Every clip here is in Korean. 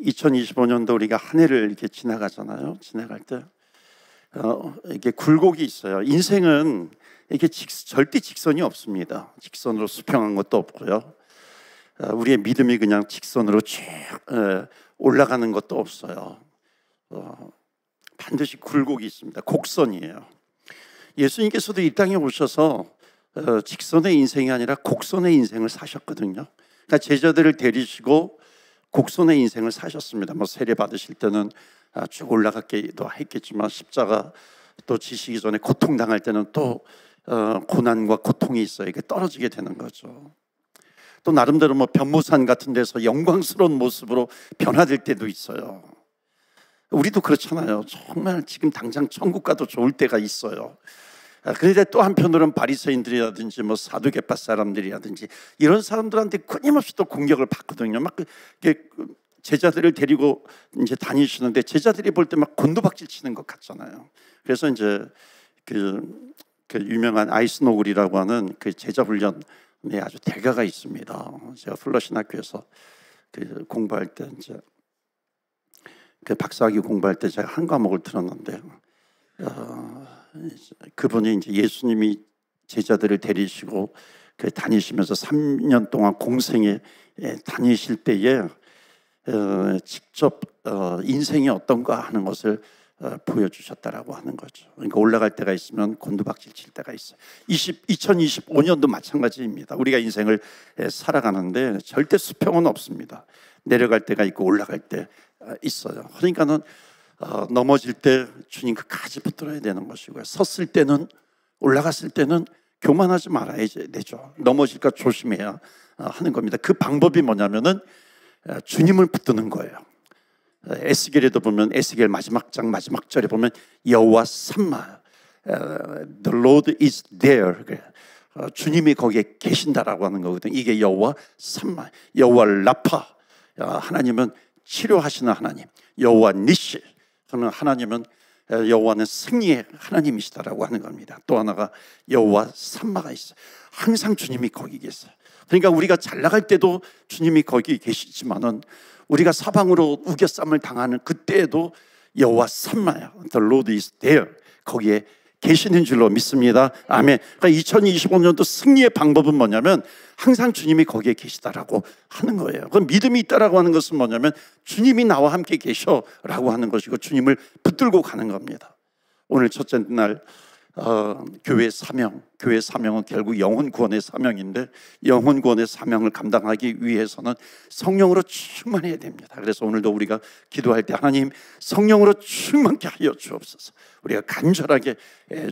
2025년도 우리가 한 해를 이렇게 지나가잖아요. 지나갈 때 이게 굴곡이 있어요. 인생은 이게 절대 직선이 없습니다. 직선으로 수평한 것도 없고요. 우리의 믿음이 그냥 직선으로 쭉 올라가는 것도 없어요. 반드시 굴곡이 있습니다. 곡선이에요. 예수님께서도 이 땅에 오셔서 직선의 인생이 아니라 곡선의 인생을 사셨거든요. 그러니까 제자들을 데리시고 곡선의 인생을 사셨습니다. 뭐 세례 받으실 때는 쭉 올라갔기도 했겠지만 십자가 또 지시기 전에 고통당할 때는 또 고난과 고통이 있어요. 이게 떨어지게 되는 거죠. 또 나름대로 뭐 변모산 같은 데서 영광스러운 모습으로 변화될 때도 있어요. 우리도 그렇잖아요. 정말 지금 당장 천국 가도 좋을 때가 있어요. 그런데 또 한편으로는 바리새인들이라든지 뭐 사두개파 사람들이라든지 이런 사람들한테 끊임없이 또 공격을 받거든요. 막 제자들을 데리고 이제 다니시는데 제자들이 볼 때 막 곤두박질 치는 것 같잖아요. 그래서 이제 그 유명한 아이스노글이라고 하는 그 제자 훈련에 아주 대가가 있습니다. 제가 플러신 학교에서 그 공부할 때 이제 그 박사학위 공부할 때 제가 한 과목을 들었는데 그분이 이제 예수님이 제자들을 데리시고 그 다니시면서 3년 동안 공생에 다니실 때에 직접 인생이 어떤가 하는 것을 보여주셨다라고 하는 거죠. 그러니까 올라갈 때가 있으면 곤두박질 칠 때가 있어요. 2025년도 마찬가지입니다. 우리가 인생을 살아가는데 절대 수평은 없습니다. 내려갈 때가 있고 올라갈 때 있어요. 그러니까는 넘어질 때 주님 끝까지 붙들어야 되는 것이고요. 섰을 때는 올라갔을 때는 교만하지 말아야 되죠. 넘어질까 조심해야 하는 겁니다. 그 방법이 뭐냐면은 주님을 붙드는 거예요. 에스겔에도 보면 에스겔 마지막 장 마지막 절에 보면 여호와 삼마 The Lord is there 주님이 거기에 계신다라고 하는 거거든요. 이게 여호와 삼마 여호와 라파 하나님은 치료하시는 하나님 여호와 니시 그러면 하나님은 여호와는 승리의 하나님이시다라고 하는 겁니다. 또 하나가 여호와 삼마가 있어요. 항상 주님이 거기 계세요. 그러니까 우리가 잘 나갈 때도 주님이 거기 계시지만은 우리가 사방으로 우겨쌈을 당하는 그때에도 여호와 삼마야 The Lord is there 거기에 계시는 줄로 믿습니다. 아멘. 그러니까 2025년도 승리의 방법은 뭐냐면 항상 주님이 거기에 계시다라고 하는 거예요. 그럼 믿음이 있다라고 하는 것은 뭐냐면 주님이 나와 함께 계셔라고 하는 것이고 주님을 붙들고 가는 겁니다. 오늘 첫째 날 교회의 사명은 결국 영혼 구원의 사명인데 영혼 구원의 사명을 감당하기 위해서는 성령으로 충만해야 됩니다. 그래서 오늘도 우리가 기도할 때 하나님 성령으로 충만케 하여 주옵소서. 우리가 간절하게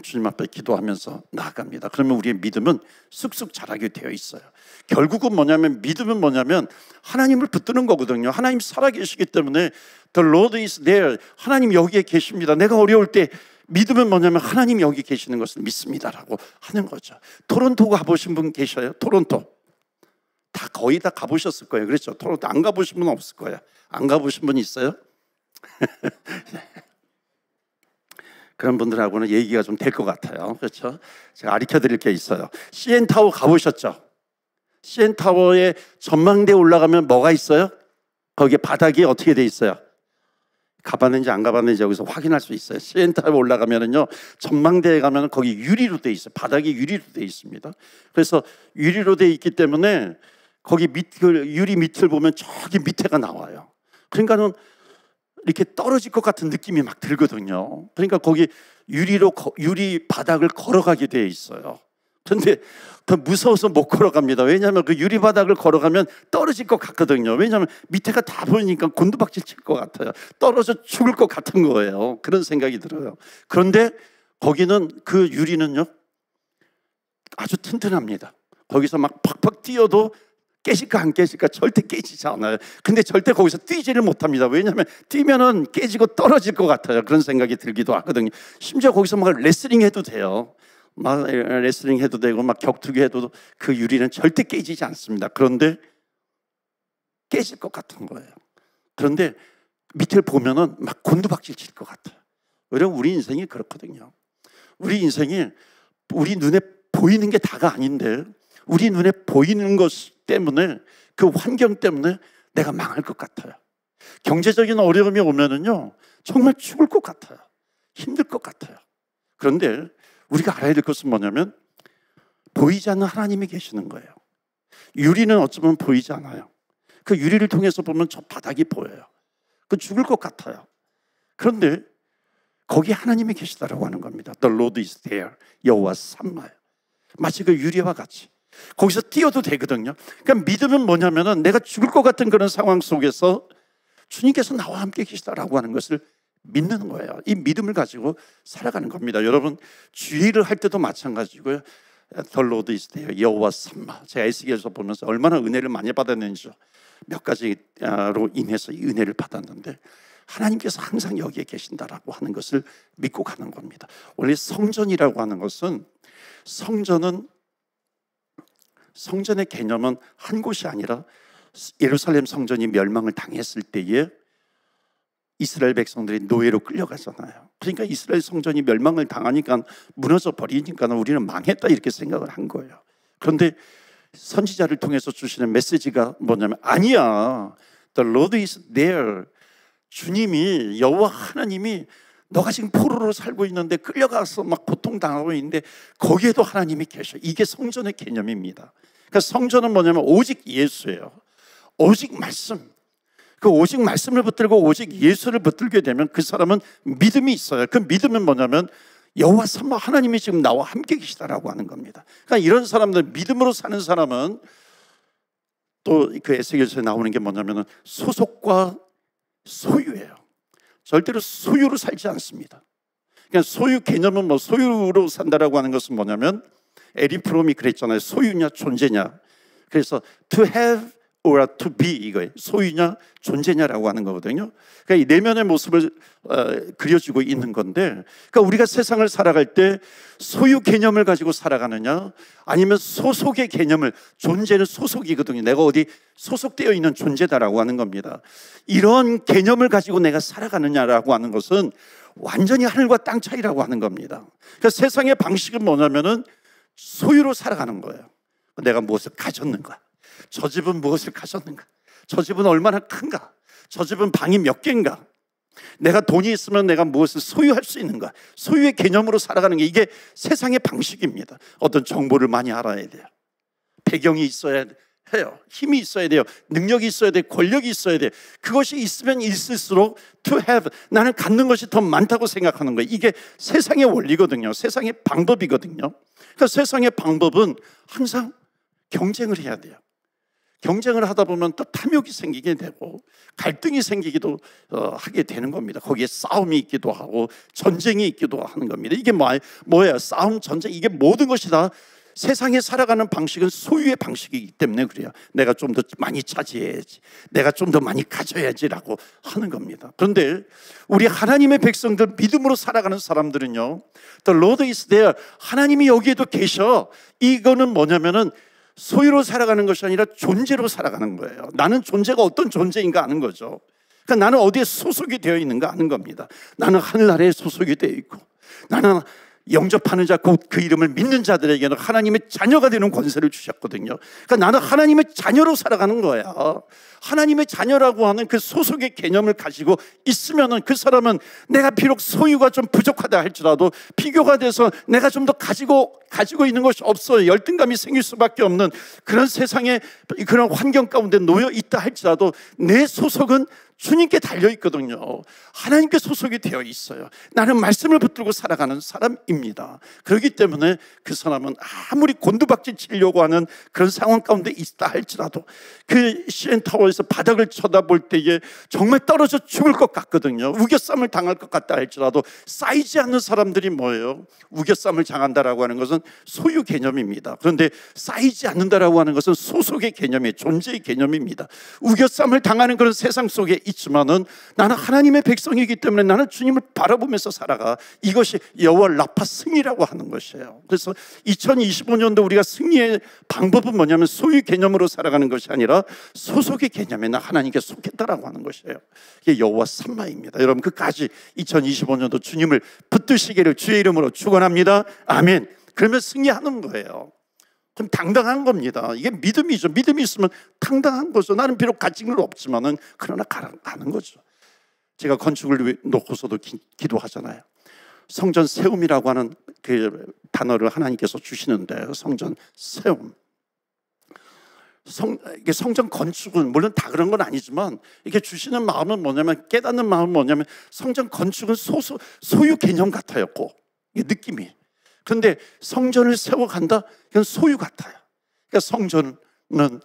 주님 앞에 기도하면서 나아갑니다. 그러면 우리의 믿음은 쑥쑥 자라게 되어 있어요. 결국은 뭐냐면 믿음은 뭐냐면 하나님을 붙드는 거거든요. 하나님 살아계시기 때문에 The Lord is there 하나님 여기에 계십니다. 내가 어려울 때 믿음은 뭐냐면 하나님 여기 계시는 것을 믿습니다라고 하는 거죠. 토론토 가보신 분 계셔요? 토론토 다 거의 다 가보셨을 거예요. 그렇죠? 토론토 안 가보신 분은 없을 거예요. 안 가보신 분 있어요? 그런 분들하고는 얘기가 좀 될 것 같아요. 그렇죠? 제가 가르쳐드릴 게 있어요. CN타워 가보셨죠? CN타워의 전망대에 올라가면 뭐가 있어요? 거기에 바닥이 어떻게 돼 있어요? 가봤는지 안 가봤는지 여기서 확인할 수 있어요. CN타워에 올라가면은요 전망대에 가면은 거기 유리로 돼 있어요. 바닥이 유리로 돼 있습니다. 그래서 유리로 돼 있기 때문에 거기 유리 밑을 보면 저기 밑에가 나와요. 그러니까는 이렇게 떨어질 것 같은 느낌이 막 들거든요. 그러니까 거기 유리 바닥을 걸어가게 돼 있어요. 그런데 더 무서워서 못 걸어갑니다. 왜냐하면 그 유리 바닥을 걸어가면 떨어질 것 같거든요. 왜냐하면 밑에가 다 보이니까 곤두박질 칠 것 같아요. 떨어져 죽을 것 같은 거예요. 그런 생각이 들어요. 그런데 거기는 그 유리는요 아주 튼튼합니다. 거기서 막 팍팍 뛰어도 깨질까 안 깨질까 절대 깨지지 않아요. 근데 절대 거기서 뛰지를 못합니다. 왜냐하면 뛰면은 깨지고 떨어질 것 같아요. 그런 생각이 들기도 하거든요. 심지어 거기서 막 레슬링 해도 돼요. 막 레슬링 해도 되고 막 격투기 해도 그 유리는 절대 깨지지 않습니다. 그런데 깨질 것 같은 거예요. 그런데 밑을 보면은 막 곤두박질 칠 것 같아요. 왜냐면 우리 인생이 그렇거든요. 우리 인생이 우리 눈에 보이는 게 다가 아닌데 우리 눈에 보이는 것 때문에 그 환경 때문에 내가 망할 것 같아요. 경제적인 어려움이 오면은요, 정말 죽을 것 같아요. 힘들 것 같아요. 그런데 우리가 알아야 될 것은 뭐냐면 보이지 않는 하나님이 계시는 거예요. 유리는 어쩌면 보이지 않아요. 그 유리를 통해서 보면 저 바닥이 보여요. 그 죽을 것 같아요. 그런데 거기 하나님이 계시다라고 하는 겁니다. The Lord is there. 여호와 삼마요. 마치 그 유리와 같이 거기서 뛰어도 되거든요. 그러니까 믿음은 뭐냐면은 내가 죽을 것 같은 그런 상황 속에서 주님께서 나와 함께 계시다라고 하는 것을 믿는 거예요. 이 믿음을 가지고 살아가는 겁니다. 여러분, 주의를 할 때도 마찬가지고요. The Lord is there. 여호와 삼마. 제가 에스겔에서 보면서 얼마나 은혜를 많이 받았는지 몇 가지로 인해서 이 은혜를 받았는데 하나님께서 항상 여기에 계신다라고 하는 것을 믿고 가는 겁니다. 원래 성전이라고 하는 것은 성전의 개념은 한 곳이 아니라 예루살렘 성전이 멸망을 당했을 때에 이스라엘 백성들이 노예로 끌려가잖아요. 그러니까 이스라엘 성전이 멸망을 당하니까 무너져 버리니까 우리는 망했다 이렇게 생각을 한 거예요. 그런데 선지자를 통해서 주시는 메시지가 뭐냐면 아니야. The Lord is there. 주님이 여호와 하나님이 너가 지금 포로로 살고 있는데 끌려가서 막 고통당하고 있는데 거기에도 하나님이 계셔. 이게 성전의 개념입니다. 그러니까 성전은 뭐냐면 오직 예수예요. 오직 말씀. 그 오직 말씀을 붙들고 오직 예수를 붙들게 되면 그 사람은 믿음이 있어요. 그 믿음은 뭐냐면 여호와 삼마 하나님이 지금 나와 함께 계시다라고 하는 겁니다. 그러니까 이런 사람들, 믿음으로 사는 사람은 또 그 에스겔서에 나오는 게 뭐냐면 소속과 소유예요. 절대로 소유로 살지 않습니다. 그러니까 소유 개념은 뭐 소유로 산다라고 하는 것은 뭐냐면 에릭 프롬이 그랬잖아요. 소유냐 존재냐. 그래서 to have or to be 이거예요. 소유냐 존재냐라고 하는 거거든요. 그러니까 이 내면의 모습을 그려주고 있는 건데, 그러니까 우리가 세상을 살아갈 때 소유 개념을 가지고 살아가느냐, 아니면 소속의 개념을, 존재는 소속이거든요. 내가 어디 소속되어 있는 존재다라고 하는 겁니다. 이런 개념을 가지고 내가 살아가느냐라고 하는 것은 완전히 하늘과 땅 차이라고 하는 겁니다. 그러니까 세상의 방식은 뭐냐면은 소유로 살아가는 거예요. 내가 무엇을 가졌는가, 저 집은 무엇을 가졌는가, 저 집은 얼마나 큰가, 저 집은 방이 몇 개인가, 내가 돈이 있으면 내가 무엇을 소유할 수 있는가, 소유의 개념으로 살아가는 게 이게 세상의 방식입니다. 어떤 정보를 많이 알아야 돼요. 배경이 있어야 해요. 힘이 있어야 돼요. 능력이 있어야 돼요. 권력이 있어야 돼요. 그것이 있으면 있을수록 to have, 나는 갖는 것이 더 많다고 생각하는 거예요. 이게 세상의 원리거든요. 세상의 방법이거든요. 그러니까 세상의 방법은 항상 경쟁을 해야 돼요. 경쟁을 하다 보면 또 탐욕이 생기게 되고 갈등이 생기기도 하게 되는 겁니다. 거기에 싸움이 있기도 하고 전쟁이 있기도 하는 겁니다. 이게 뭐예요? 싸움, 전쟁, 이게 모든 것이 다 세상에 살아가는 방식은 소유의 방식이기 때문에 그래요. 내가 좀 더 많이 차지해야지, 내가 좀 더 많이 가져야지라고 하는 겁니다. 그런데 우리 하나님의 백성들, 믿음으로 살아가는 사람들은요, The Lord is there. 하나님이 여기에도 계셔. 이거는 뭐냐면은 소유로 살아가는 것이 아니라 존재로 살아가는 거예요. 나는 존재가 어떤 존재인가 아는 거죠. 그러니까 나는 어디에 소속이 되어 있는가 아는 겁니다. 나는 하늘나라에 소속이 되어 있고, 나는 영접하는 자, 곧 그 이름을 믿는 자들에게는 하나님의 자녀가 되는 권세를 주셨거든요. 그러니까 나는 하나님의 자녀로 살아가는 거야. 하나님의 자녀라고 하는 그 소속의 개념을 가지고 있으면은 그 사람은 내가 비록 소유가 좀 부족하다 할지라도 비교가 돼서 내가 좀 더 가지고 있는 것이 없어요. 열등감이 생길 수밖에 없는 그런 세상에, 그런 환경 가운데 놓여 있다 할지라도 내 소속은 주님께 달려 있거든요. 하나님께 소속이 되어 있어요. 나는 말씀을 붙들고 살아가는 사람입니다. 그렇기 때문에 그 사람은 아무리 곤두박질 치려고 하는 그런 상황 가운데 있다 할지라도 그 CN타워에서 바닥을 쳐다볼 때에 정말 떨어져 죽을 것 같거든요. 우겨쌈을 당할 것 같다 할지라도 쌓이지 않는 사람들이 뭐예요? 우겨쌈을 당한다라고 하는 것은 소유 개념입니다. 그런데 쌓이지 않는다라고 하는 것은 소속의 개념이에요. 존재의 개념입니다. 우겨쌈을 당하는 그런 세상 속에 있지만은 나는 하나님의 백성이기 때문에 나는 주님을 바라보면서 살아가. 이것이 여호와 라파 승리라고 하는 것이에요. 그래서 2025년도 우리가 승리의 방법은 뭐냐면 소유 개념으로 살아가는 것이 아니라 소속의 개념에 나 하나님께 속했다라고 하는 것이에요. 이게 여호와 삼마입니다. 여러분, 끝까지 2025년도 주님을 붙드시기를 주의 이름으로 축원합니다. 아멘. 그러면 승리하는 거예요. 그럼 당당한 겁니다. 이게 믿음이죠. 믿음이 있으면 당당한 거죠. 나는 비록 가진 건 없지만은 그러나 가는 거죠. 제가 건축을 놓고서도 기도하잖아요. 성전 세움이라고 하는 그 단어를 하나님께서 주시는데, 성전 세움. 이게 성전 건축은 물론 다 그런 건 아니지만, 이게 주시는 마음은 뭐냐면, 깨닫는 마음은 뭐냐면, 성전 건축은 소유 개념 같아요. 꼭 이게 느낌이. 그런데 성전을 세워간다, 이건 소유 같아요. 그러니까 성전은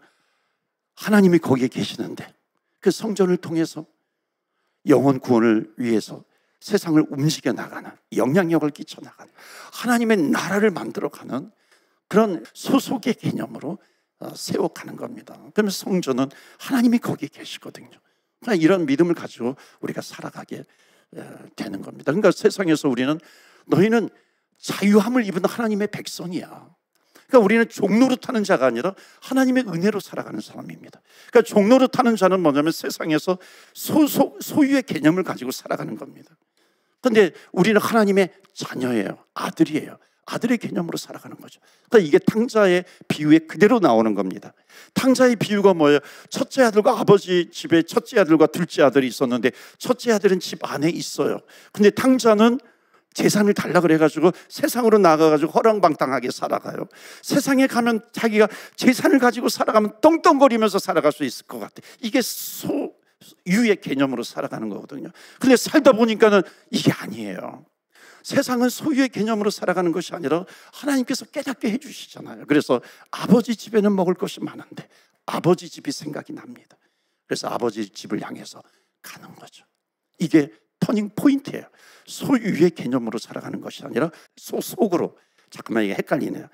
하나님이 거기에 계시는데, 그 성전을 통해서 영혼 구원을 위해서 세상을 움직여 나가는, 영향력을 끼쳐 나가는, 하나님의 나라를 만들어가는 그런 소속의 개념으로 세워가는 겁니다. 그러면 성전은 하나님이 거기에 계시거든요. 그러니까 이런 믿음을 가지고 우리가 살아가게 되는 겁니다. 그러니까 세상에서 우리는, 너희는 자유함을 입은 하나님의 백성이야. 그러니까 우리는 종노릇하는 자가 아니라 하나님의 은혜로 살아가는 사람입니다. 그러니까 종노릇하는 자는 뭐냐면 세상에서 소유의 개념을 가지고 살아가는 겁니다. 그런데 우리는 하나님의 자녀예요. 아들이에요. 아들의 개념으로 살아가는 거죠. 그러니까 이게 탕자의 비유에 그대로 나오는 겁니다. 탕자의 비유가 뭐예요? 첫째 아들과 아버지 집에 첫째 아들과 둘째 아들이 있었는데, 첫째 아들은 집 안에 있어요. 근데 탕자는 재산을 달라 그래가지고 세상으로 나가가지고 허랑방탕하게 살아가요. 세상에 가면 자기가 재산을 가지고 살아가면 떵떵거리면서 살아갈 수 있을 것 같아. 이게 소유의 개념으로 살아가는 거거든요. 근데 살다 보니까는 이게 아니에요. 세상은 소유의 개념으로 살아가는 것이 아니라 하나님께서 깨닫게 해주시잖아요. 그래서 아버지 집에는 먹을 것이 많은데 아버지 집이 생각이 납니다. 그래서 아버지 집을 향해서 가는 거죠. 이게 터닝 포인트예요. 소유의 개념으로 살아가는 것이 아니라 소속으로. 잠깐만, 이게 헷갈리네요.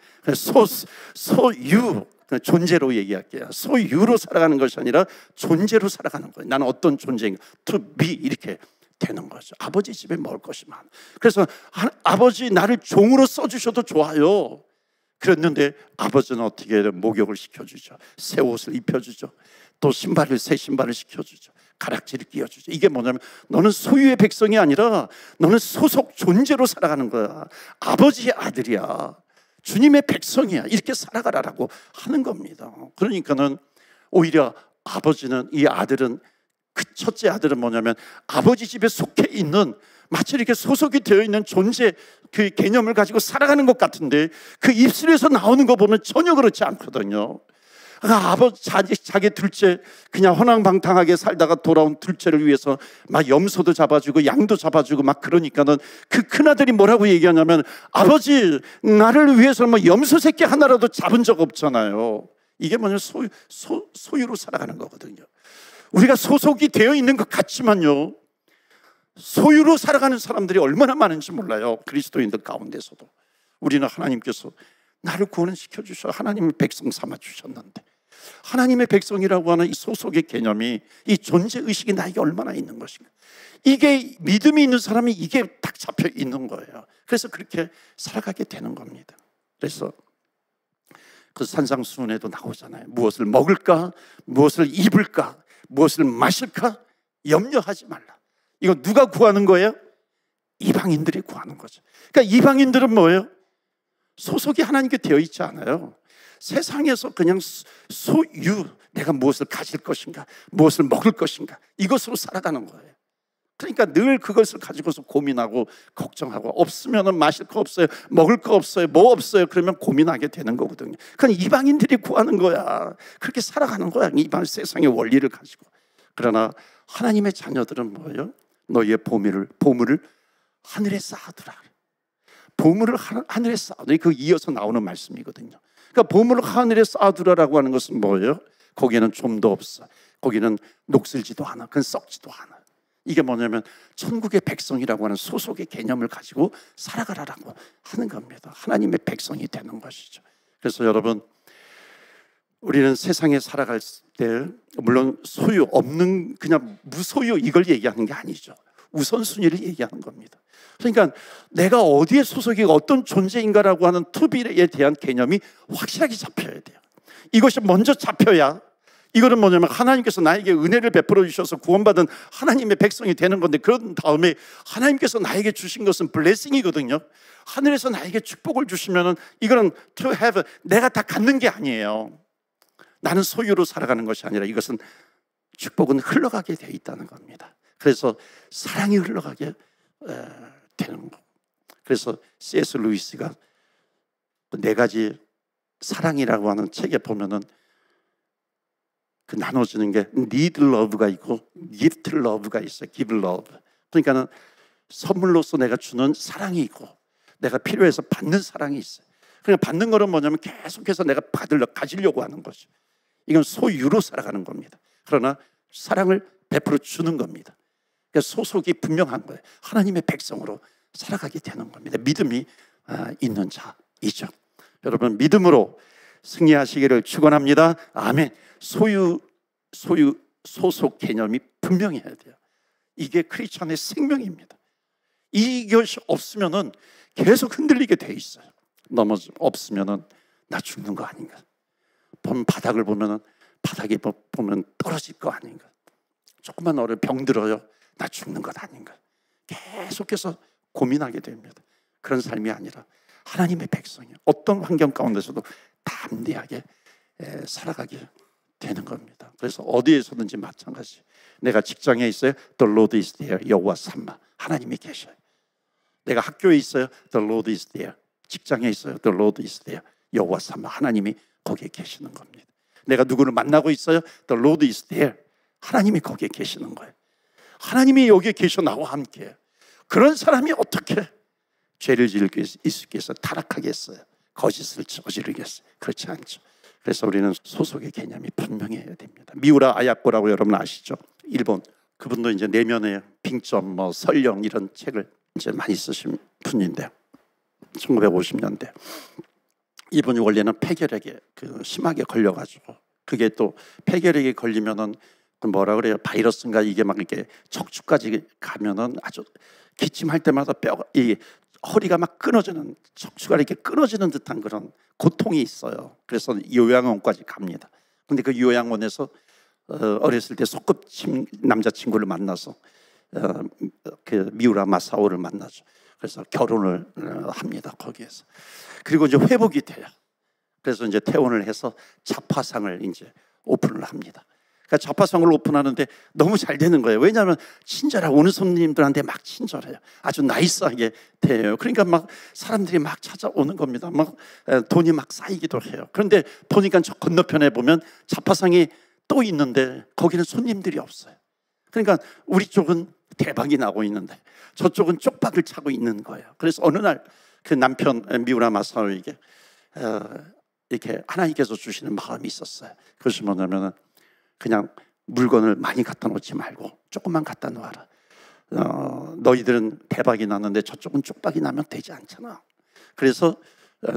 소유, 존재로 얘기할게요. 소유로 살아가는 것이 아니라 존재로 살아가는 거예요. 나는 어떤 존재인가, to be, 이렇게 되는 거죠. 아버지 집에 먹을 것이 많아. 그래서 아버지 나를 종으로 써주셔도 좋아요. 그랬는데 아버지는 어떻게 해요? 목욕을 시켜주죠. 새 옷을 입혀주죠. 또 새 신발을 시켜주죠. 가락지를 끼워주죠. 이게 뭐냐면, 너는 소유의 백성이 아니라 너는 소속 존재로 살아가는 거야. 아버지의 아들이야. 주님의 백성이야. 이렇게 살아가라라고 하는 겁니다. 그러니까는 오히려 아버지는, 이 아들은, 그 첫째 아들은 뭐냐면 아버지 집에 속해 있는, 마치 이렇게 소속이 되어 있는 존재, 그 개념을 가지고 살아가는 것 같은데, 그 입술에서 나오는 거 보면 전혀 그렇지 않거든요. 자기 둘째, 그냥 허랑방탕하게 살다가 돌아온 둘째를 위해서 막 염소도 잡아주고 양도 잡아주고 막 그러니까는 그 큰아들이 뭐라고 얘기하냐면, 아버지 나를 위해서 뭐 염소 새끼 하나라도 잡은 적 없잖아요. 이게 뭐냐면 소유로 살아가는 거거든요. 우리가 소속이 되어 있는 것 같지만요, 소유로 살아가는 사람들이 얼마나 많은지 몰라요. 그리스도인들 가운데서도. 우리는 하나님께서 나를 구원을 시켜주셔 하나님의 백성 삼아주셨는데, 하나님의 백성이라고 하는 이 소속의 개념이, 이 존재의식이 나에게 얼마나 있는 것인가, 이게 믿음이 있는 사람이 이게 딱 잡혀 있는 거예요. 그래서 그렇게 살아가게 되는 겁니다. 그래서 그 산상수훈에도 나오잖아요. 무엇을 먹을까, 무엇을 입을까, 무엇을 마실까 염려하지 말라. 이거 누가 구하는 거예요? 이방인들이 구하는 거죠. 그러니까 이방인들은 뭐예요? 소속이 하나님께 되어 있지 않아요. 세상에서 그냥 소유, 내가 무엇을 가질 것인가, 무엇을 먹을 것인가, 이것으로 살아가는 거예요. 그러니까 늘 그것을 가지고서 고민하고 걱정하고, 없으면 마실 거 없어요, 먹을 거 없어요, 뭐 없어요, 그러면 고민하게 되는 거거든요. 그건 이방인들이 구하는 거야. 그렇게 살아가는 거야, 이방 세상의 원리를 가지고. 그러나 하나님의 자녀들은 뭐예요? 너희의 보물을 하늘에 쌓아두라. 보물을 하늘에 쌓아두라. 그 이어서 나오는 말씀이거든요. 그러니까 보물을 하늘에 쌓아두라라고 하는 것은 뭐예요? 거기에는 좀도 없어. 거기는 녹슬지도 않아. 그건 썩지도 않아. 이게 뭐냐면 천국의 백성이라고 하는 소속의 개념을 가지고 살아가라라고 하는 겁니다. 하나님의 백성이 되는 것이죠. 그래서 여러분, 우리는 세상에 살아갈 때 물론 소유 없는, 그냥 무소유 이걸 얘기하는 게 아니죠. 우선순위를 얘기하는 겁니다. 그러니까 내가 어디에 소속이, 어떤 존재인가라고 하는 투비에 대한 개념이 확실하게 잡혀야 돼요. 이것이 먼저 잡혀야, 이거는 뭐냐면 하나님께서 나에게 은혜를 베풀어 주셔서 구원받은 하나님의 백성이 되는 건데, 그런 다음에 하나님께서 나에게 주신 것은 블레싱이거든요. 하늘에서 나에게 축복을 주시면은 이거는 to have, 내가 다 갖는 게 아니에요. 나는 소유로 살아가는 것이 아니라 이것은 축복은 흘러가게 돼 있다는 겁니다. 그래서 사랑이 흘러가게 되는 거. 그래서 C.S. 루이스가 네 가지 사랑이라고 하는 책에 보면은 그 나눠지는 게 need love가 있고 gift love가 있어요. give love. 그러니까는 선물로서 내가 주는 사랑이 있고 내가 필요해서 받는 사랑이 있어요. 그러니까 받는 거는 뭐냐면 계속해서 내가 가지려고 하는 거죠. 이건 소유로 살아가는 겁니다. 그러나 사랑을 베풀어 주는 겁니다. 그러니까 소속이 분명한 거예요. 하나님의 백성으로 살아가게 되는 겁니다. 믿음이 있는 자이죠. 여러분, 믿음으로 승리하시기를 축원합니다. 아멘. 소속 개념이 분명해야 돼요. 이게 크리스천의 생명입니다. 이것이 없으면은 계속 흔들리게 돼 있어요. 없으면은 나 죽는 거 아닌가? 바닥을 보면은 바닥에 보면 떨어질 거 아닌가? 조금만 병들어요. 나 죽는 것 아닌가? 계속해서 고민하게 됩니다. 그런 삶이 아니라 하나님의 백성이 어떤 환경 가운데서도 담대하게 살아가게 되는 겁니다. 그래서 어디에서든지 마찬가지. 내가 직장에 있어요. The Lord is there. 여호와 삼마. 하나님이 계셔요. 내가 학교에 있어요. The Lord is there. 직장에 있어요. The Lord is there. 여호와 삼마. 하나님이 거기에 계시는 겁니다. 내가 누구를 만나고 있어요. The Lord is there. 하나님이 거기에 계시는 거예요. 하나님이 여기에 계셔 나와 함께. 그런 사람이 어떻게 죄를 지을 수 있겠어요? 타락하겠어요? 거짓을 저지르겠어요? 그렇지 않죠. 그래서 우리는 소속의 개념이 분명해야 됩니다. 미우라 아야코라고 여러분 아시죠? 일본. 그분도 이제 내면의 빙점, 설령 이런 책을 이제 많이 쓰신 분인데 1950년대 이분이 원래는 폐결핵에 심하게 걸려가지고 그게 또 폐결핵에 걸리면은 뭐라 그래요? 바이러스인가 이게 막 이렇게 척추까지 가면은 아주 기침할 때마다 이 허리가 막 끊어지는, 척추가 이렇게 끊어지는 듯한 그런 고통이 있어요. 그래서 요양원까지 갑니다. 근데 그 요양원에서 어렸을 때 소꿉친 남자친구를 만나서 그 미우라 마사오를 만나죠. 그래서 결혼을 합니다. 거기에서. 그리고 이제 회복이 돼요. 그래서 이제 퇴원을 해서 자파상을 이제 오픈을 합니다. 그러니까 자파상을 오픈하는데 너무 잘 되는 거예요. 왜냐하면 친절하고 오는 손님들한테 막 친절해요. 아주 나이스하게 돼요. 그러니까 막 사람들이 막 찾아오는 겁니다. 막 돈이 막 쌓이기도 해요. 그런데 보니까 저 건너편에 보면 자파상이 또 있는데 거기는 손님들이 없어요. 그러니까 우리 쪽은 대박이 나고 있는데 저쪽은 쪽박을 차고 있는 거예요. 그래서 어느 날 그 남편 미우라 마사오에게 이렇게 하나님께서 주시는 마음이 있었어요. 그것이 뭐냐면은 그냥 물건을 많이 갖다 놓지 말고 조금만 갖다 놓아라. 너희들은 대박이 났는데 저쪽은 쪽박이 나면 되지 않잖아. 그래서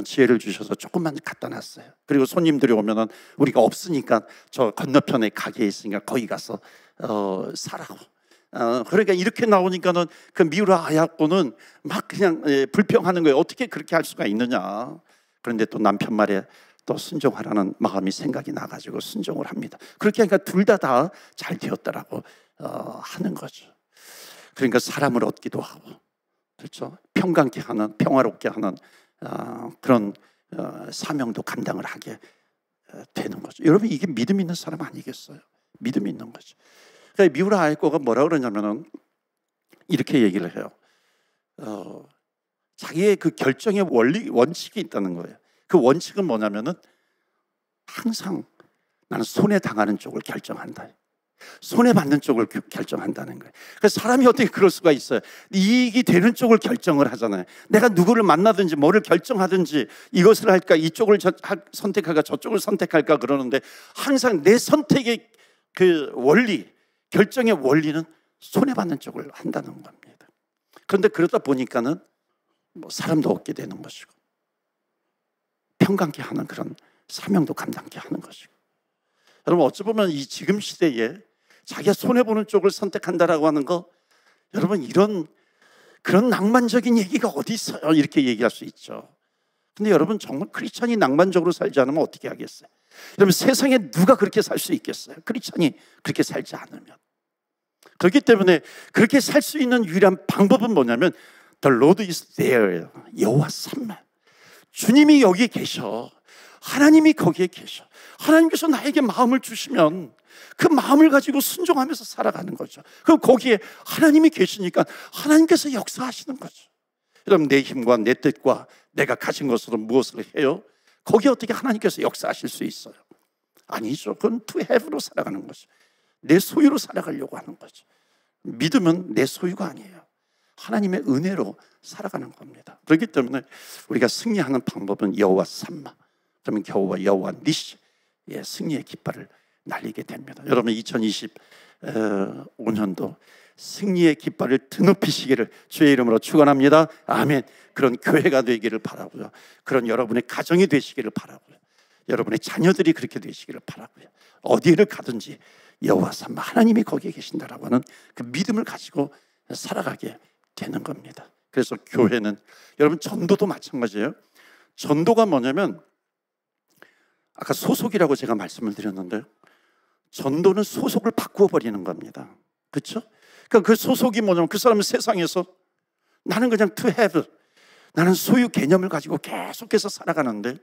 지혜를 주셔서 조금만 갖다 놨어요. 그리고 손님들이 오면은 우리가 없으니까 저 건너편에 가게에 있으니까 거기 가서 사라고. 그러니까 이렇게 나오니까는 그 미우라 아야코는 막 그냥 불평하는 거예요. 어떻게 그렇게 할 수가 있느냐. 그런데 또 남편 말에 또 순종하라는 마음이 생각이 나가지고 순종을 합니다. 그렇게 하니까 둘 다 잘 되었다라고 하는 거죠. 그러니까 사람을 얻기도 하고, 그렇죠? 평강케 하는, 평화롭게 하는 그런 사명도 감당을 하게 되는 거죠. 여러분, 이게 믿음 있는 사람 아니겠어요? 믿음 있는 거죠. 그러니까 미우라 아이코가 뭐라 그러냐면은 이렇게 얘기를 해요. 자기의 그 결정의 원칙이 있다는 거예요. 그 원칙은 뭐냐면은 항상 나는 손해 당하는 쪽을 결정한다. 손해 받는 쪽을 결정한다는 거예요. 그래서 사람이 어떻게 그럴 수가 있어요? 이익이 되는 쪽을 결정을 하잖아요. 내가 누구를 만나든지 뭐를 결정하든지 이것을 할까, 이쪽을 선택할까, 저쪽을 선택할까 그러는데 항상 내 선택의 그 원리, 결정의 원리는 손해 받는 쪽을 한다는 겁니다. 그런데 그러다 보니까는 뭐 사람도 얻게 되는 것이고 평강케 하는 그런 사명도 감당케 하는 것이고. 여러분, 어찌 보면 이 지금 시대에 자기가 손해보는 쪽을 선택한다라고 하는 거, 여러분 그런 낭만적인 얘기가 어디 있어요? 이렇게 얘기할 수 있죠. 근데 여러분, 정말 크리스찬이 낭만적으로 살지 않으면 어떻게 하겠어요? 여러분, 세상에 누가 그렇게 살 수 있겠어요? 크리스찬이 그렇게 살지 않으면. 그렇기 때문에 그렇게 살 수 있는 유일한 방법은 뭐냐면 The Lord is there. 여호와 삼마. 주님이 여기 계셔. 하나님이 거기에 계셔. 하나님께서 나에게 마음을 주시면 그 마음을 가지고 순종하면서 살아가는 거죠. 그럼 거기에 하나님이 계시니까 하나님께서 역사하시는 거죠. 여러분, 내 힘과 내 뜻과 내가 가진 것으로 무엇을 해요? 거기에 어떻게 하나님께서 역사하실 수 있어요? 아니죠. 그건 to have로 살아가는 거죠. 내 소유로 살아가려고 하는 거죠. 믿음은 내 소유가 아니에요. 하나님의 은혜로 살아가는 겁니다. 그렇기 때문에 우리가 승리하는 방법은 여호와 삼마, 그러면 여호와 니시, 승리의 깃발을 날리게 됩니다. 여러분, 2025년도 승리의 깃발을 드높이시기를 주의 이름으로 축원합니다. 아멘. 그런 교회가 되기를 바라고요. 그런 여러분의 가정이 되시기를 바라고요. 여러분의 자녀들이 그렇게 되시기를 바라고요. 어디를 가든지 여호와 삼마, 하나님이 거기에 계신다라고 하는 그 믿음을 가지고 살아가게 되는 겁니다. 그래서 교회는, 여러분, 전도도 마찬가지예요. 전도가 뭐냐면, 아까 소속이라고 제가 말씀을 드렸는데요, 전도는 소속을 바꾸어 버리는 겁니다. 그렇죠? 그러니까 그 소속이 뭐냐면, 그 사람은 세상에서 나는 그냥 to have, 나는 소유 개념을 가지고 계속해서 살아가는데,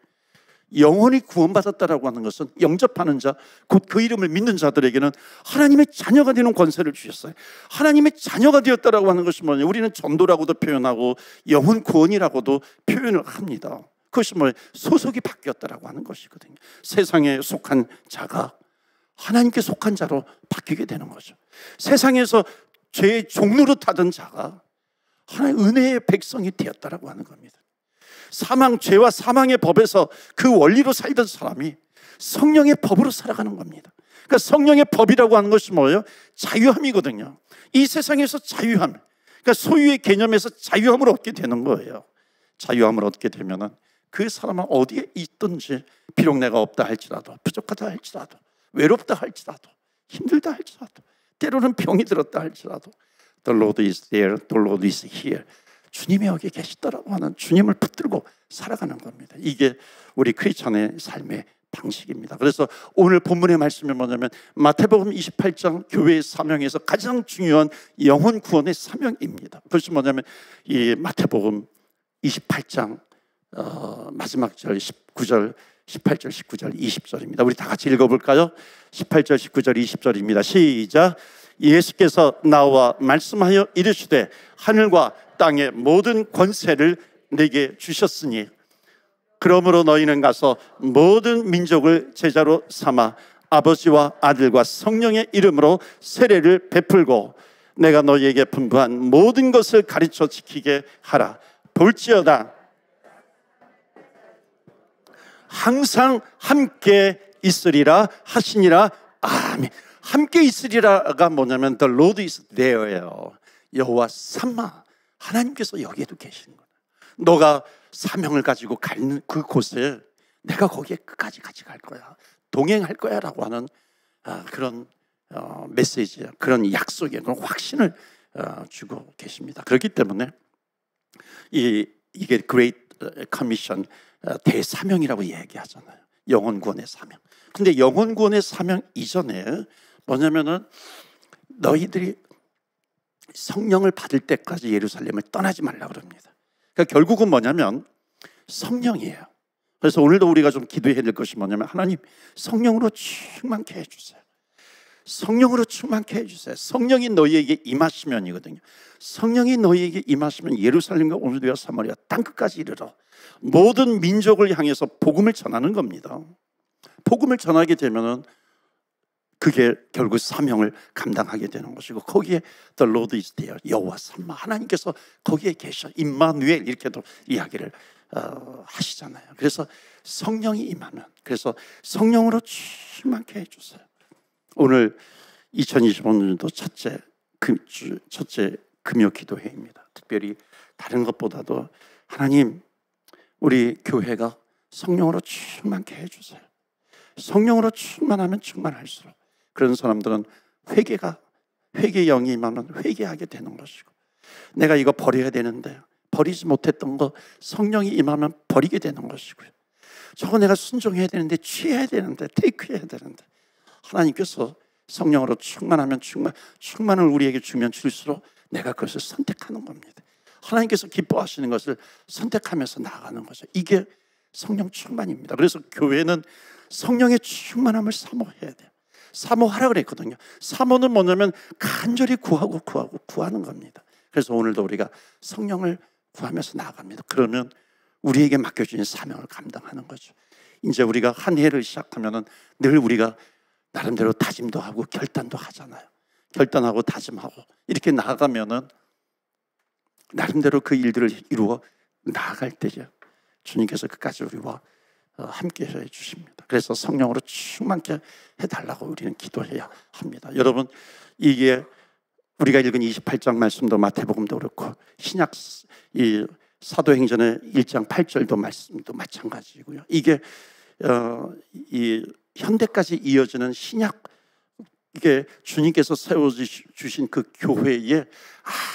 영원히 구원받았다라고 하는 것은 영접하는 자, 곧 그 이름을 믿는 자들에게는 하나님의 자녀가 되는 권세를 주셨어요. 하나님의 자녀가 되었다라고 하는 것이 뭐냐면, 우리는 전도라고도 표현하고 영혼 구원이라고도 표현을 합니다. 그것이 뭐예요? 소속이 바뀌었다라고 하는 것이거든요. 세상에 속한 자가 하나님께 속한 자로 바뀌게 되는 거죠. 세상에서 죄의 종로로 타던 자가 하나님의 은혜의 백성이 되었다라고 하는 겁니다. 죄와 사망의 법에서 그 원리로 살던 사람이 성령의 법으로 살아가는 겁니다. 그러니까 성령의 법이라고 하는 것이 뭐예요? 자유함이거든요. 이 세상에서 자유함, 그러니까 소유의 개념에서 자유함을 얻게 되는 거예요. 자유함을 얻게 되면은 그 사람은 어디에 있든지, 비록 내가 없다 할지라도, 부족하다 할지라도, 외롭다 할지라도, 힘들다 할지라도, 때로는 병이 들었다 할지라도, The Lord is there, the Lord is here. 주님이 여기 계시더라고 하는 주님을 붙들고 살아가는 겁니다. 이게 우리 크리스천의 삶의 방식입니다. 그래서 오늘 본문의 말씀이 뭐냐면, 마태복음 28장 교회의 사명에서 가장 중요한 영혼 구원의 사명입니다. 그것이 뭐냐면, 이 마태복음 28장 마지막 절 19절, 18절, 19절, 20절입니다. 우리 다 같이 읽어볼까요? 18절, 19절, 20절입니다. 시작. 예수께서 나와 말씀하여 이르시되, 하늘과 땅의 모든 권세를 내게 주셨으니 그러므로 너희는 가서 모든 민족을 제자로 삼아 아버지와 아들과 성령의 이름으로 세례를 베풀고 내가 너희에게 분부한 모든 것을 가르쳐 지키게 하라. 볼지어다 항상 함께 있으리라 하시니라. 아멘. 함께 있으리라가 뭐냐면 The Lord is there예요. 여호와 삼마, 하나님께서 여기에도 계시는 거예요. 너가 사명을 가지고 가는 그 곳에 내가 거기에 끝까지 같이 갈 거야, 동행할 거야 라고 하는 그런 메시지예요. 그런 약속이에요. 그런 확신을 주고 계십니다. 그렇기 때문에 이게 Great Commission, 대사명이라고 얘기하잖아요. 영혼 구원의 사명. 근데 영혼 구원의 사명 이전에 뭐냐면은, 너희들이 성령을 받을 때까지 예루살렘을 떠나지 말라고 그럽니다. 그러니까 결국은 뭐냐면 성령이에요. 그래서 오늘도 우리가 좀 기도해야 될 것이 뭐냐면, 하나님 성령으로 충만케 해주세요. 성령으로 충만케 해주세요. 성령이 너희에게 임하시면이거든요. 성령이 너희에게 임하시면 예루살렘과 온 유대와 사마리아 땅끝까지 이르러 모든 민족을 향해서 복음을 전하는 겁니다. 복음을 전하게 되면은 그게 결국 사명을 감당하게 되는 것이고, 거기에 The Lord is there, 여호와 삼마, 하나님께서 거기에 계셔, 임마누엘 이렇게도 이야기를 하시잖아요. 그래서 성령이 임하면, 그래서 성령으로 충만케 해주세요. 오늘 2025년도 첫째 금요 기도회입니다. 특별히 다른 것보다도 하나님, 우리 교회가 성령으로 충만케 해주세요. 성령으로 충만하면 충만할수록 그런 사람들은 회개의 영이 임하면 회개하게 되는 것이고, 내가 이거 버려야 되는데 버리지 못했던 거 성령이 임하면 버리게 되는 것이고요. 저거 내가 순종해야 되는데, 취해야 되는데, 테이크해야 되는데, 하나님께서 성령으로 충만하면 충만을 우리에게 주면 줄수록 내가 그것을 선택하는 겁니다. 하나님께서 기뻐하시는 것을 선택하면서 나아가는 거죠. 이게 성령 충만입니다. 그래서 교회는 성령의 충만함을 사모해야 돼요. 사모하라 그랬거든요. 사모는 뭐냐면 간절히 구하는 겁니다. 그래서 오늘도 우리가 성령을 구하면서 나아갑니다. 그러면 우리에게 맡겨주신 사명을 감당하는 거죠. 이제 우리가 한 해를 시작하면은 늘 우리가 나름대로 다짐도 하고 결단도 하잖아요. 결단하고 다짐하고 이렇게 나아가면은 나름대로 그 일들을 이루어 나아갈 때죠. 주님께서 끝까지 우리와 함께 해 주십니다. 그래서 성령으로 충만케 해달라고 우리는 기도해야 합니다. 여러분, 이게 우리가 읽은 28장 말씀도 마태복음도 그렇고 신약 이 사도행전의 1장 8절도 말씀도 마찬가지고요. 이게 이 현대까지 이어지는 신약, 이게 주님께서 세워주신 그 교회의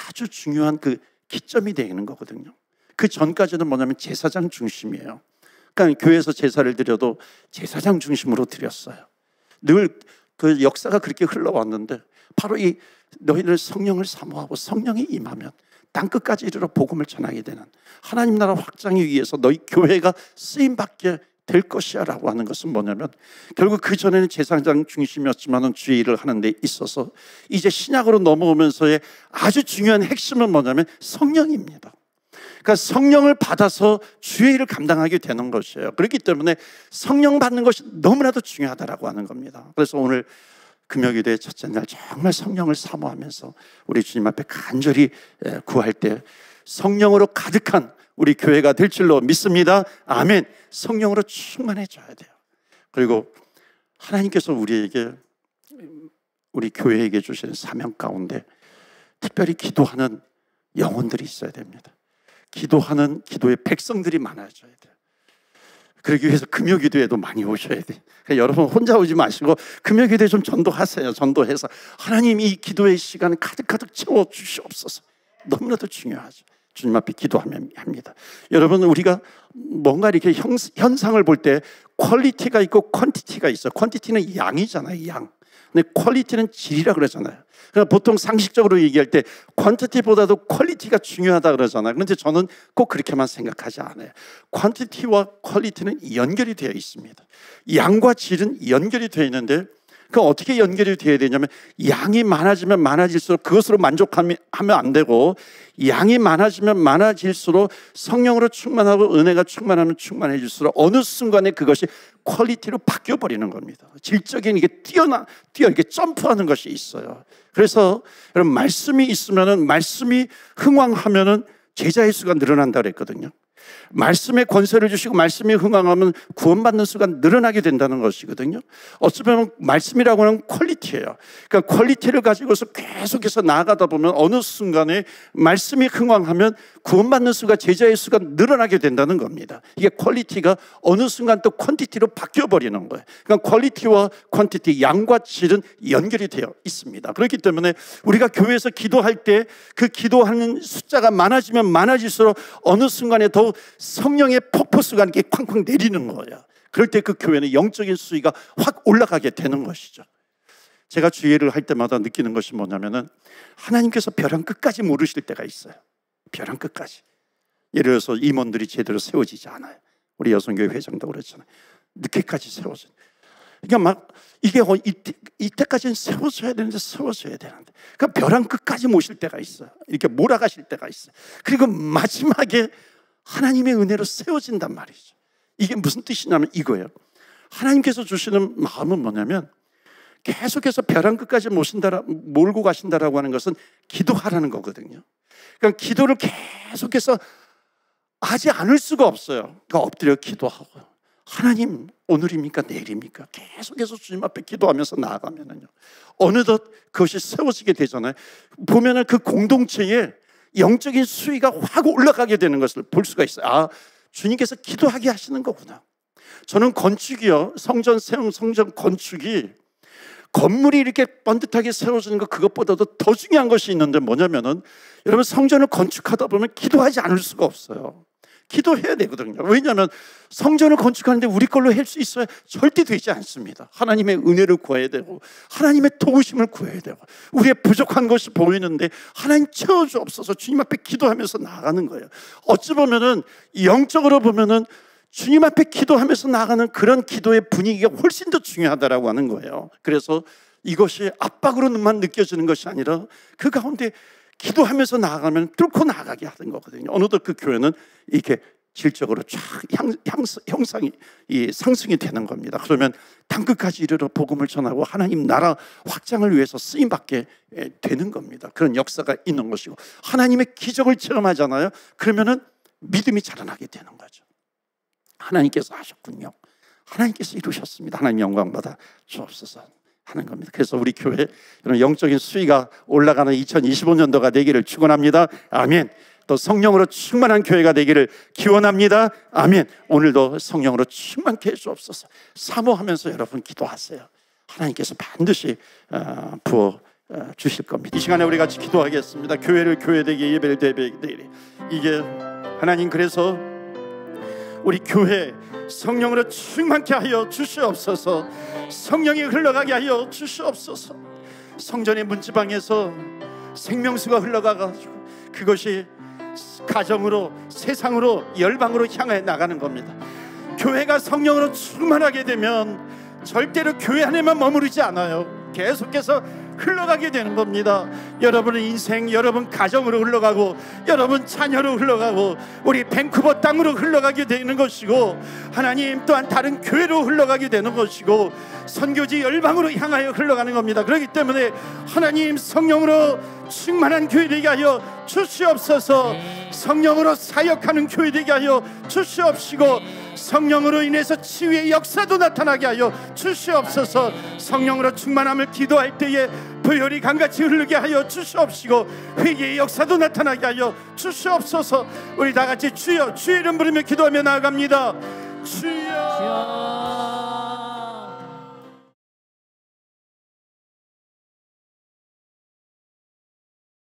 아주 중요한 그 기점이 되는 거거든요. 그 전까지는 뭐냐면 제사장 중심이에요. 그러니까 교회에서 제사를 드려도 제사장 중심으로 드렸어요. 늘 그 역사가 그렇게 흘러왔는데 바로 이 너희들 성령을 사모하고 성령이 임하면 땅끝까지 이르러 복음을 전하게 되는 하나님 나라 확장을 위해서 너희 교회가 쓰임받게 될 것이야 라고 하는 것은 뭐냐면 결국 그전에는 제사장 중심이었지만 주의 일을 하는 데 있어서 이제 신약으로 넘어오면서의 아주 중요한 핵심은 뭐냐면 성령입니다. 그러니까 성령을 받아서 주의 일을 감당하게 되는 것이에요. 그렇기 때문에 성령 받는 것이 너무나도 중요하다라고 하는 겁니다. 그래서 오늘 금요기도의 첫째 날 정말 성령을 사모하면서 우리 주님 앞에 간절히 구할 때 성령으로 가득한 우리 교회가 될 줄로 믿습니다. 아멘. 성령으로 충만해져야 돼요. 그리고 하나님께서 우리에게, 우리 교회에게 주시는 사명 가운데 특별히 기도하는 영혼들이 있어야 됩니다. 기도하는 기도의 백성들이 많아져야 돼요. 그러기 위해서 금요기도에도 많이 오셔야 돼요. 그러니까 여러분 혼자 오지 마시고 금요기도에 좀 전도하세요. 전도해서 하나님 이 기도의 시간을 가득가득 채워주시옵소서. 너무나도 중요하죠. 주님 앞에 기도하면 합니다. 여러분, 우리가 뭔가 이렇게 현상을 볼 때 퀄리티가 있고 퀀티티가 있어요. 퀀티티는 양이잖아요, 양. 근데 퀄리티는 질이라 그러잖아요. 그러니까 보통 상식적으로 얘기할 때 퀀티티보다도 퀄리티가 중요하다 그러잖아요. 그런데 저는 꼭 그렇게만 생각하지 않아요. 퀀티티와 퀄리티는 연결이 되어 있습니다. 양과 질은 연결이 되어 있는데 그 어떻게 연결이 되어야 되냐면 양이 많아지면 많아질수록 그것으로 만족하면 안 되고 양이 많아지면 많아질수록 성령으로 충만하고 은혜가 충만하면 충만해질수록 어느 순간에 그것이 퀄리티로 바뀌어 버리는 겁니다. 질적인 이게 이렇게 점프하는 것이 있어요. 그래서 여러분 말씀이 있으면은 말씀이 흥왕하면은 제자의 수가 늘어난다 그랬거든요. 말씀에 권세를 주시고 말씀이 흥왕하면 구원받는 수가 늘어나게 된다는 것이거든요. 어쩌면 말씀이라고 하는 퀄리티예요. 그러니까 퀄리티를 가지고서 계속해서 나아가다 보면 어느 순간에 말씀이 흥왕하면 구원받는 수가, 제자의 수가 늘어나게 된다는 겁니다. 이게 퀄리티가 어느 순간 또 퀀티티로 바뀌어버리는 거예요. 그러니까 퀄리티와 퀀티티, 양과 질은 연결이 되어 있습니다. 그렇기 때문에 우리가 교회에서 기도할 때 그 기도하는 숫자가 많아지면 많아질수록 어느 순간에 더 성령의 폭포수가 이렇게 쾅쾅 내리는 거예요. 그럴 때 그 교회는 영적인 수위가 확 올라가게 되는 것이죠. 제가 주예를 할 때마다 느끼는 것이 뭐냐면은 하나님께서 벼랑 끝까지 모르실 때가 있어요. 벼랑 끝까지. 예를 들어서 임원들이 제대로 세워지지 않아요. 우리 여성교회 회장도 그렇잖아요. 늦게까지 세워져. 그러니까 막 이게 이때까지는 세워져야 되는데 그러니까 벼랑 끝까지 모실 때가 있어요. 이렇게 몰아가실 때가 있어요. 그리고 마지막에 하나님의 은혜로 세워진단 말이죠. 이게 무슨 뜻이냐면 이거예요. 하나님께서 주시는 마음은 뭐냐면 계속해서 벼랑 끝까지 몰고 가신다라고 하는 것은 기도하라는 거거든요. 그러니까 기도를 계속해서 하지 않을 수가 없어요. 그러니까 엎드려 기도하고 하나님 오늘입니까 내일입니까 계속해서 주님 앞에 기도하면서 나아가면은요 어느덧 그것이 세워지게 되잖아요. 보면은 그 공동체에 영적인 수위가 확 올라가게 되는 것을 볼 수가 있어요. 아, 주님께서 기도하게 하시는 거구나. 저는 건축이요, 성전 건축이 건물이 이렇게 번듯하게 세워지는 것 그것보다도 더 중요한 것이 있는데 뭐냐면은 여러분 성전을 건축하다 보면 기도하지 않을 수가 없어요. 기도해야 되거든요. 왜냐하면 성전을 건축하는데 우리 걸로 할 수 있어야 절대 되지 않습니다. 하나님의 은혜를 구해야 되고 하나님의 도우심을 구해야 되고 우리의 부족한 것이 보이는데 하나님 채워주옵소서 주님 앞에 기도하면서 나아가는 거예요. 어찌 보면은 영적으로 보면은 주님 앞에 기도하면서 나아가는 그런 기도의 분위기가 훨씬 더 중요하다라고 하는 거예요. 그래서 이것이 압박으로만 느껴지는 것이 아니라 그 가운데 기도하면서 나아가면 뚫고 나아가게 하는 거거든요. 어느덧 그 교회는 이렇게 질적으로 쫙 형상이 상승이 되는 겁니다. 그러면 땅끝까지 이르러 복음을 전하고 하나님 나라 확장을 위해서 쓰임받게 되는 겁니다. 그런 역사가 있는 것이고 하나님의 기적을 체험하잖아요. 그러면은 믿음이 자라나게 되는 거죠. 하나님께서 하셨군요. 하나님께서 이루셨습니다. 하나님 영광 받아 주옵소서 하는 겁니다. 그래서 우리 교회 이런 영적인 수위가 올라가는 2025년도가 되기를 축원합니다. 아멘. 또 성령으로 충만한 교회가 되기를 기원합니다. 아멘. 오늘도 성령으로 충만케 해주옵소서. 사모하면서 여러분 기도하세요. 하나님께서 반드시 부어 주실 겁니다. 이 시간에 우리 같이 기도하겠습니다. 교회를 교회되게 예배를 되게 이게 하나님 그래서 우리 교회 성령으로 충만케 하여 주시옵소서. 성령이 흘러가게 하여 주시옵소서. 성전의 문지방에서 생명수가 흘러가가지고 그것이 가정으로 세상으로 열방으로 향해 나가는 겁니다. 교회가 성령으로 충만하게 되면 절대로 교회 안에만 머무르지 않아요. 계속해서 흘러가게 되는 겁니다. 여러분의 인생, 여러분 가정으로 흘러가고 여러분 자녀로 흘러가고 우리 밴쿠버 땅으로 흘러가게 되는 것이고 하나님 또한 다른 교회로 흘러가게 되는 것이고 선교지 열방으로 향하여 흘러가는 겁니다. 그렇기 때문에 하나님 성령으로 충만한 교회 되게 하여 주시옵소서. 성령으로 사역하는 교회 되게 하여 주시옵시고 성령으로 인해서 치유의 역사도 나타나게 하여 주시옵소서. 성령으로 충만함을 기도할 때에 보혈이 강같이 흐르게 하여 주시옵시고 회개의 역사도 나타나게 하여 주시옵소서. 우리 다 같이 주여 주의 이름 부르며 기도하며 나아갑니다. 주여